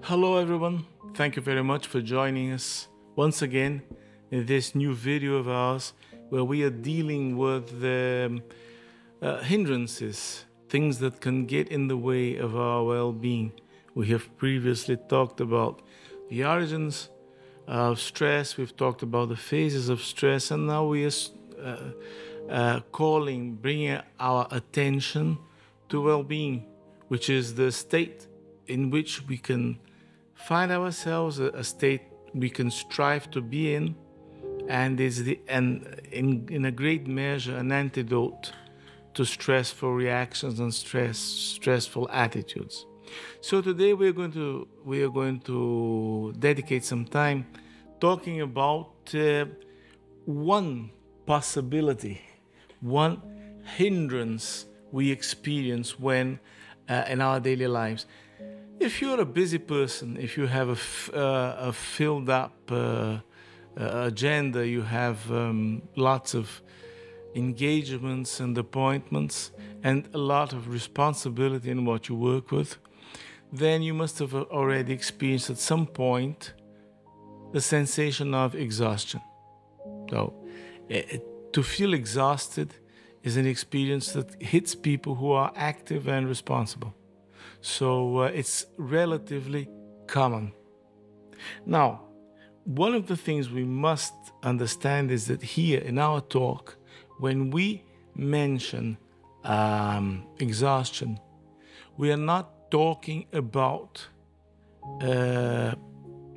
Hello everyone, thank you very much for joining us once again in this new video of ours where we are dealing with the hindrances, things that can get in the way of our well-being. We have previously talked about the origins of stress, we've talked about the phases of stress, and now we are bringing our attention to well-being, which is the state in which we can find ourselves, a state we can strive to be in, and in a great measure an antidote to stressful reactions and stressful attitudes. So today we are going to dedicate some time talking about one possibility, one hindrance we experience when in our daily lives. If you're a busy person, if you have a filled up agenda, you have lots of engagements and appointments and a lot of responsibility in what you work with, then you must have already experienced at some point the sensation of exhaustion. So, to feel exhausted is an experience that hits people who are active and responsible. So it's relatively common. Now, one of the things we must understand is that here in our talk, when we mention exhaustion, we are not talking about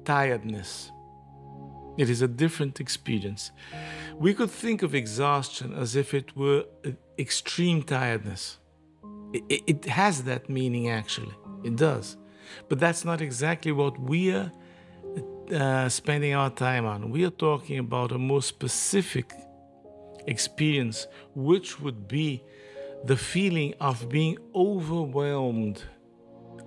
tiredness. It is a different experience. We could think of exhaustion as if it were extreme tiredness. It has that meaning, actually. It does. But that's not exactly what we are spending our time on. We are talking about a more specific experience, which would be the feeling of being overwhelmed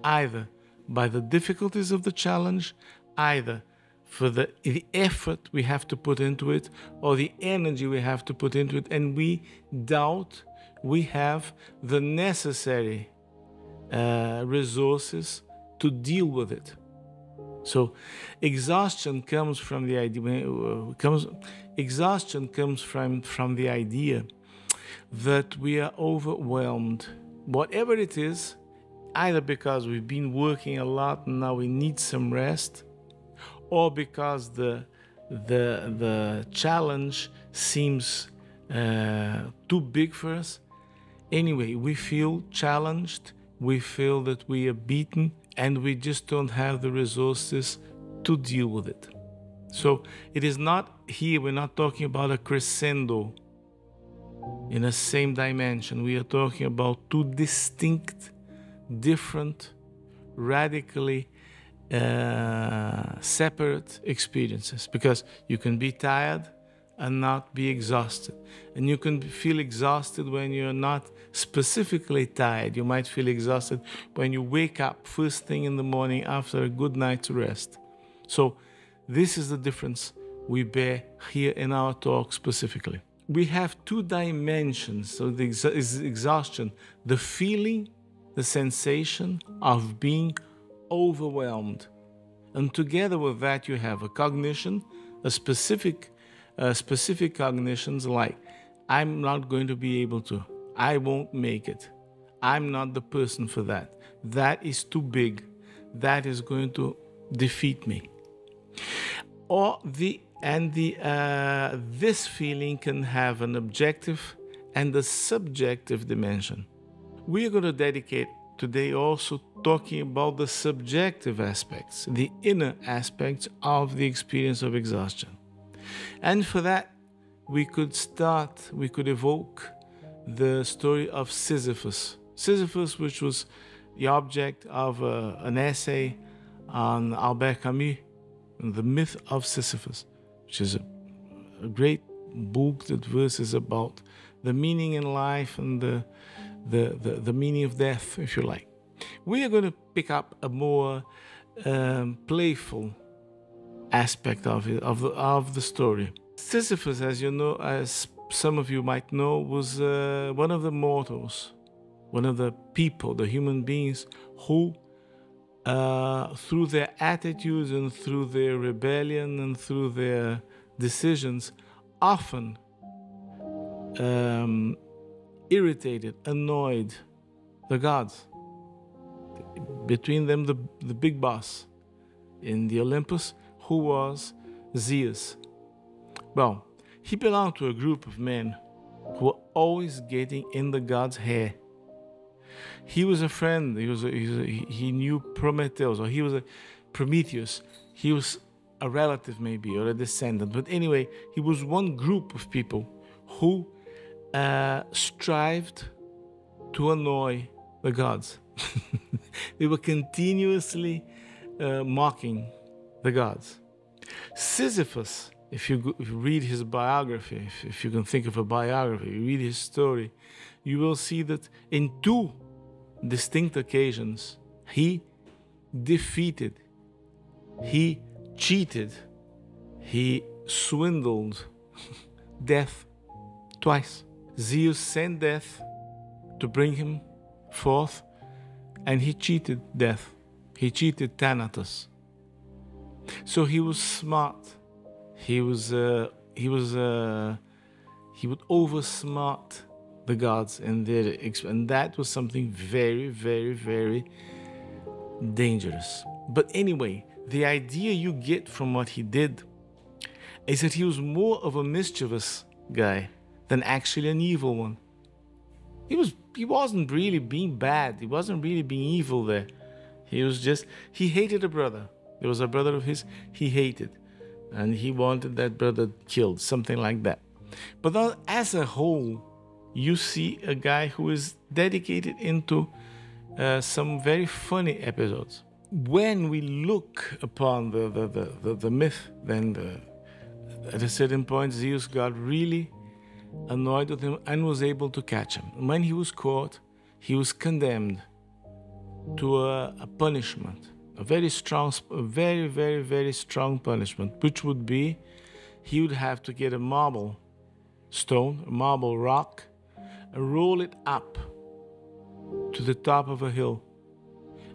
either by the difficulties of the challenge, either for the effort we have to put into it or the energy we have to put into it, and we doubt we have the necessary resources to deal with it. So exhaustion comes from the idea that we are overwhelmed, whatever it is, either because we've been working a lot and now we need some rest, or because the challenge seems too big for us. Anyway, we feel challenged, we feel that we are beaten, and we just don't have the resources to deal with it. So it is not here, we're not talking about a crescendo in the same dimension. We are talking about two distinct, different, radically separate experiences, because you can be tired and not be exhausted, and you can feel exhausted when you're not specifically tired. You might feel exhausted when you wake up first thing in the morning after a good night's rest. So this is the difference we bear here in our talk specifically. We have two dimensions. So the exhaustion, the feeling, the sensation of being overwhelmed, and together with that you have a cognition, a specific cognitions like I'm not going to be able to, I won't make it, I'm not the person for that, that is too big, that is going to defeat me. Or this feeling can have an objective and a subjective dimension. We are going to dedicate today also talking about the subjective aspects, the inner aspects of the experience of exhaustion. And for that, we could evoke the story of Sisyphus. Sisyphus, which was the object of an essay on Albert Camus, The Myth of Sisyphus, which is a great book that verses about the meaning in life and the meaning of death, if you like. We are going to pick up a more playful aspect of the story. Sisyphus, as you know, as some of you might know, was one of the mortals, one of the people, the human beings, who through their attitudes and through their rebellion and through their decisions, often irritated, annoyed the gods. Between them, the big boss in the Olympus, who was Zeus. Well, he belonged to a group of men who were always getting in the gods' hair. He was a friend. He knew Prometheus, or he was a Prometheus. He was a relative, maybe, or a descendant. But anyway, he was one group of people who strived to annoy the gods. They were continuously mocking the gods. Sisyphus, if you read his biography, if you can think of a biography, you read his story, you will see that in two distinct occasions, he defeated, he cheated, he swindled death twice. Zeus sent death to bring him forth, and he cheated death. He cheated Thanatos. So he was smart. He would oversmart the gods, and that was something very, very, very dangerous. But anyway, the idea you get from what he did is that he was more of a mischievous guy than actually an evil one. He wasn't really being bad. He wasn't really being evil there. He hated a brother. There was a brother of his he hated, and he wanted that brother killed, something like that. But then, as a whole, you see a guy who is dedicated into some very funny episodes. When we look upon the myth, then at a certain point, Zeus got really annoyed with him and was able to catch him. And when he was caught, he was condemned to a punishment, a very, very, very strong punishment, which would be he would have to get a marble stone, a marble rock, and roll it up to the top of a hill.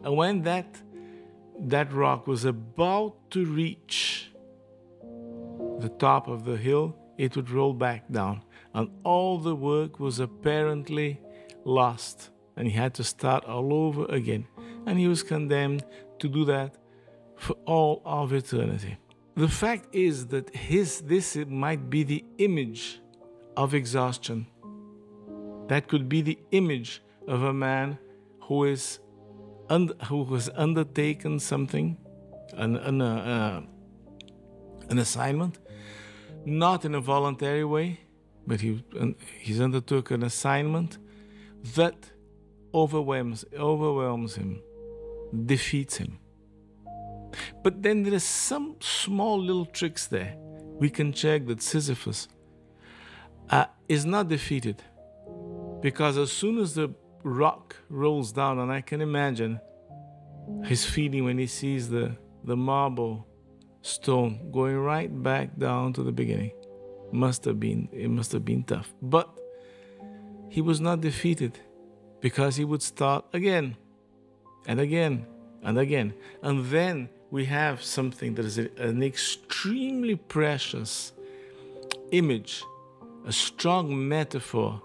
And when that rock was about to reach the top of the hill, it would roll back down. And all the work was apparently lost. And he had to start all over again. And he was condemned to do that for all of eternity. The fact is that this might be the image of exhaustion. That could be the image of a man who has undertaken something, an assignment, not in a voluntary way, but he's undertook an assignment that overwhelms him, defeats him. But then there is some small little tricks there. We can check that Sisyphus is not defeated, because as soon as the rock rolls down, and I can imagine his feeling when he sees the marble stone going right back down to the beginning. It must have been tough. But he was not defeated, because he would start again and again and again. And then we have something that is an extremely precious image, a strong metaphor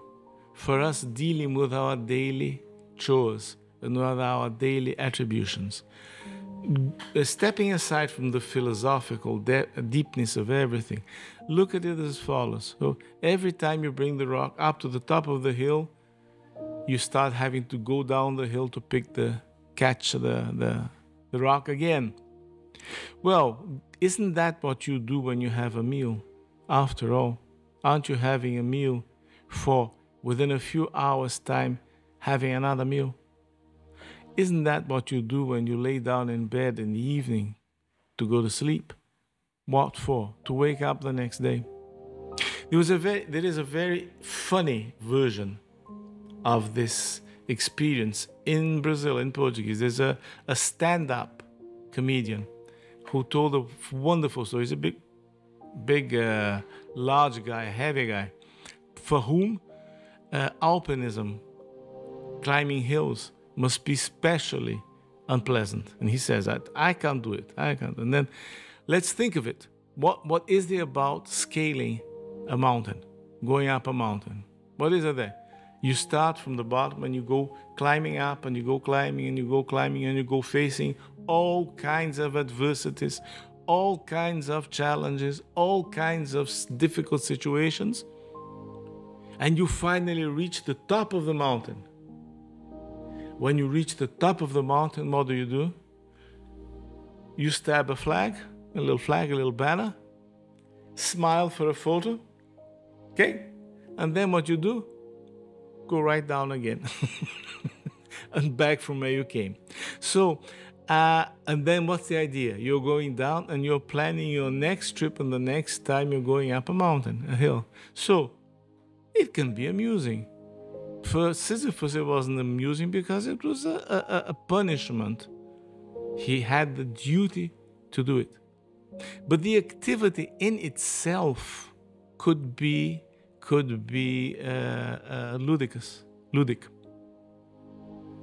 for us dealing with our daily chores and with our daily attributions. Stepping aside from the philosophical deepness of everything, look at it as follows. So every time you bring the rock up to the top of the hill, you start having to go down the hill to catch the rock again. Well, isn't that what you do when you have a meal? After all, aren't you having a meal for within a few hours' time having another meal? Isn't that what you do when you lay down in bed in the evening to go to sleep? What for? To wake up the next day. There is a very funny version of this experience in Brazil, in Portuguese. There's a stand-up comedian who told a wonderful story. He's a big, large guy, heavy guy, for whom alpinism, climbing hills, must be specially unpleasant. And he says that, I can't do it, I can't. And then let's think of it. What is there about scaling a mountain, going up a mountain? What is it there? You start from the bottom and you go climbing up, and you go climbing and you go climbing, and you go facing all kinds of adversities, all kinds of challenges, all kinds of difficult situations. And you finally reach the top of the mountain. When you reach the top of the mountain, what do? You stab a flag, a little banner, smile for a photo, okay? And then what you do? Go right down again and back from where you came. So, and then what's the idea? You're going down and you're planning your next trip, and the next time you're going up a mountain, a hill. So, it can be amusing. For Sisyphus, it wasn't amusing because it was a punishment. He had the duty to do it. But the activity in itself could be ludic.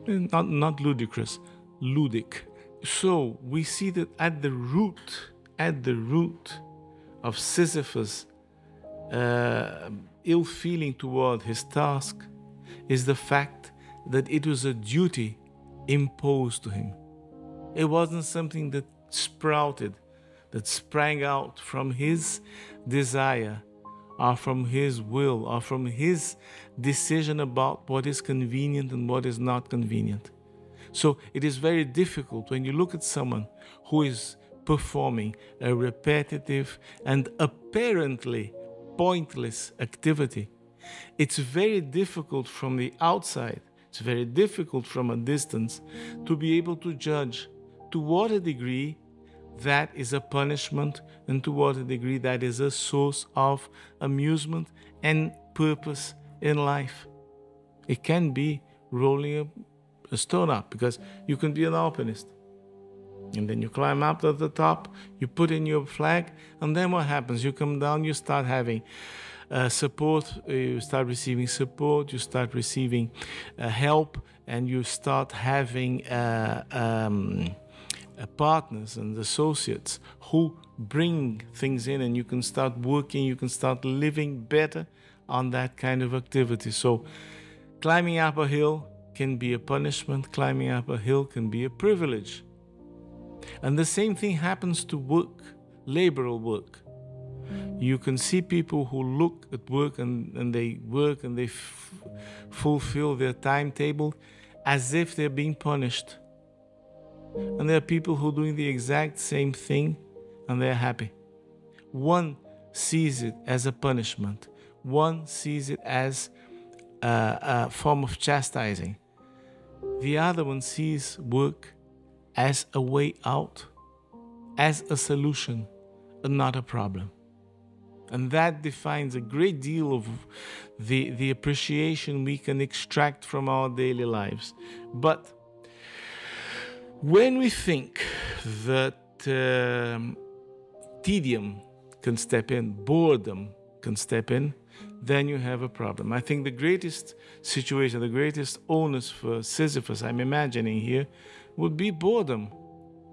Not ludicrous, ludic. So we see that at the root of Sisyphus' ill feeling toward his task is the fact that it was a duty imposed to him. It wasn't something that sprouted, that sprang out from his desire, or from his will, or from his decision about what is convenient and what is not convenient. So it is very difficult when you look at someone who is performing a repetitive and apparently pointless activity. It's very difficult from the outside, it's very difficult from a distance to be able to judge to what a degree that is a punishment and to what a degree that is a source of amusement and purpose in life. It can be rolling a stone up, because you can be an alpinist. And then you climb up to the top, you put in your flag, and then what happens? You come down, you start having support, you start receiving support, you start receiving help, and you start having partners and associates who bring things in, and you can start working, you can start living better on that kind of activity. So climbing up a hill can be a punishment, climbing up a hill can be a privilege. And the same thing happens to work, laboral work. You can see people who look at work and they work and they fulfill their timetable as if they're being punished. And there are people who are doing the exact same thing and they're happy. One sees it as a punishment. One sees it as a form of chastising. The other one sees work as a way out, as a solution, and not a problem. And that defines a great deal of the appreciation we can extract from our daily lives. But when we think that tedium can step in, boredom can step in, then you have a problem. I think the greatest situation, the greatest onus for Sisyphus, I'm imagining here, would be boredom.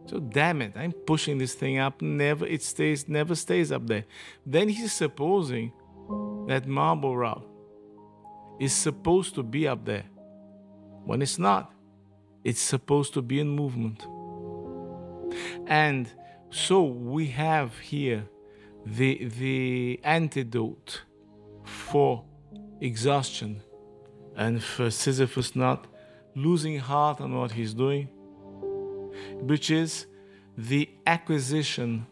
So damn it, I'm pushing this thing up, never stays up there. Then he's supposing that marble route is supposed to be up there. When it's not, it's supposed to be in movement. And so we have here the antidote for exhaustion and for Sisyphus not losing heart on what he's doing, which is the acquisition,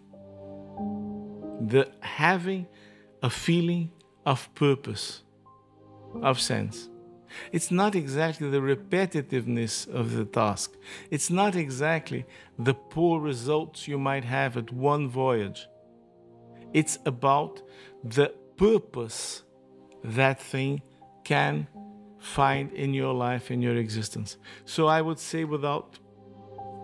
the having a feeling of purpose, of sense. It's not exactly the repetitiveness of the task. It's not exactly the poor results you might have at one voyage. It's about the purpose that thing can find in your life, in your existence. So I would say, without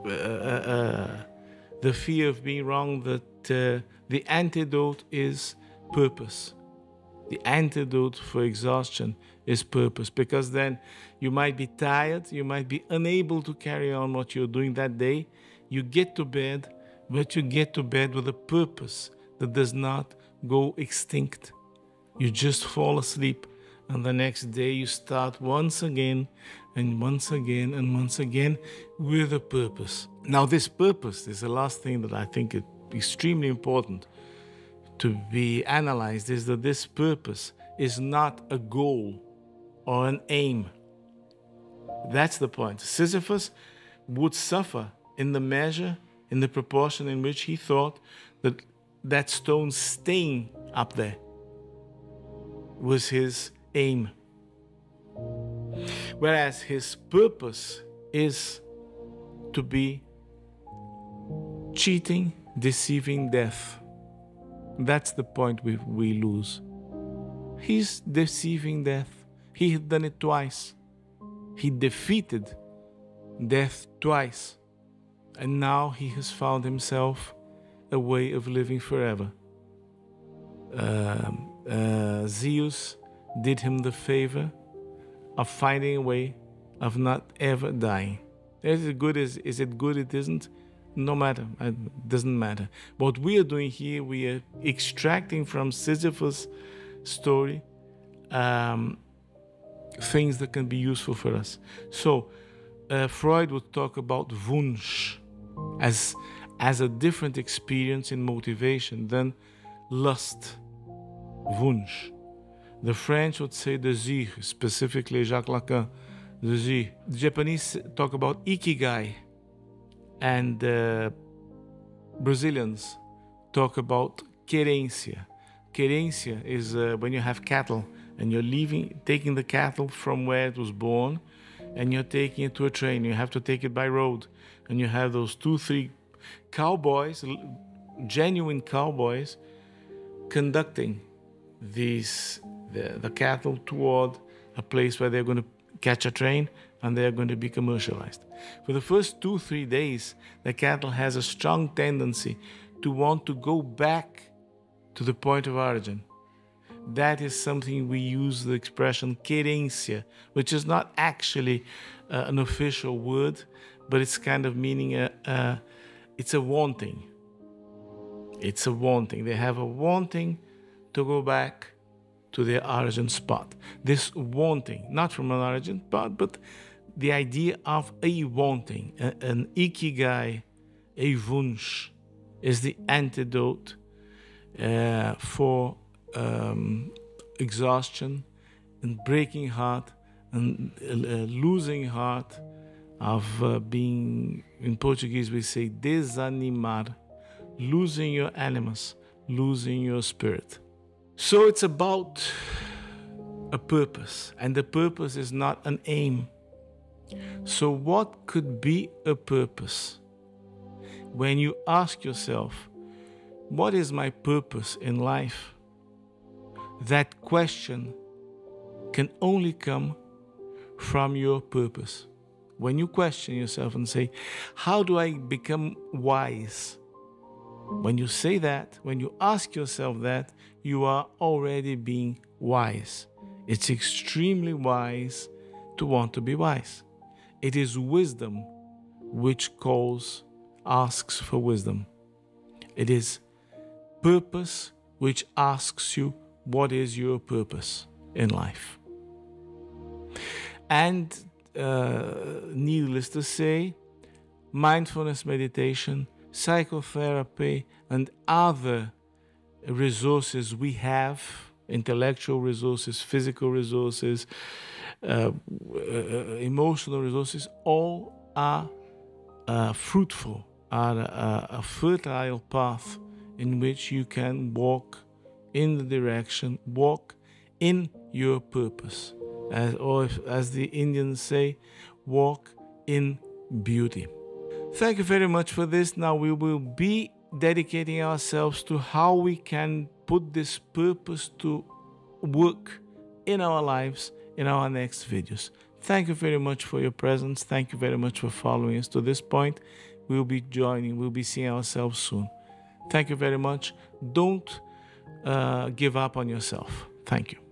the fear of being wrong, that the antidote is purpose. The antidote for exhaustion is purpose, because then you might be tired, you might be unable to carry on what you're doing that day. You get to bed, but you get to bed with a purpose that does not go extinct. You just fall asleep, and the next day you start once again and once again and once again with a purpose. Now, this purpose is the last thing that I think is extremely important to be analyzed, is that this purpose is not a goal or an aim. That's the point. Sisyphus would suffer in the measure, in the proportion in which he thought that that stone staying up there was his aim. Whereas his purpose is to be cheating, deceiving death. That's the point we lose. He's deceiving death. He had done it twice. He defeated death twice. And now he has found himself a way of living forever. Zeus did him the favor of finding a way of not ever dying. Is it good? Is it good? It isn't? No matter. It doesn't matter. What we are doing here, we are extracting from Sisyphus' story things that can be useful for us. So Freud would talk about Wunsch as a different experience in motivation than lust, Wunsch. The French would say désir, specifically Jacques Lacan, désir. The Japanese talk about ikigai, and Brazilians talk about querência. Querência is when you have cattle and you're taking the cattle from where it was born, and you're taking it to a train. You have to take it by road, and you have those 2-3 cowboys, genuine cowboys, conducting the cattle toward a place where they're going to catch a train and they're going to be commercialized. For the first 2-3 days, the cattle has a strong tendency to want to go back to the point of origin. That is something we use the expression querência, which is not actually an official word, but it's kind of meaning it's a wanting. It's a wanting. They have a wanting to go back to their origin spot. This wanting, not from an origin spot, but the idea of a wanting, an ikigai, a wunsch, is the antidote for exhaustion and breaking heart and losing heart, of being, in Portuguese we say desanimar, losing your animus, losing your spirit. So it's about a purpose, and the purpose is not an aim. So what could be a purpose? When you ask yourself, what is my purpose in life? That question can only come from your purpose. When you question yourself and say, how do I become wise? When you say that, when you ask yourself that, you are already being wise. It's extremely wise to want to be wise. It is wisdom which asks for wisdom. It is purpose which asks you, what is your purpose in life? And needless to say, mindfulness meditation, psychotherapy, and other resources we have, intellectual resources, physical resources, emotional resources, all are fruitful, are a fertile path in which you can walk in the direction, walk in your purpose. As the Indians say, walk in beauty. Thank you very much for this. Now we will be dedicating ourselves to how we can put this purpose to work in our lives in our next videos. Thank you very much for your presence. Thank you very much for following us to this point. We'll be seeing ourselves soon. Thank you very much. Don't give up on yourself. Thank you.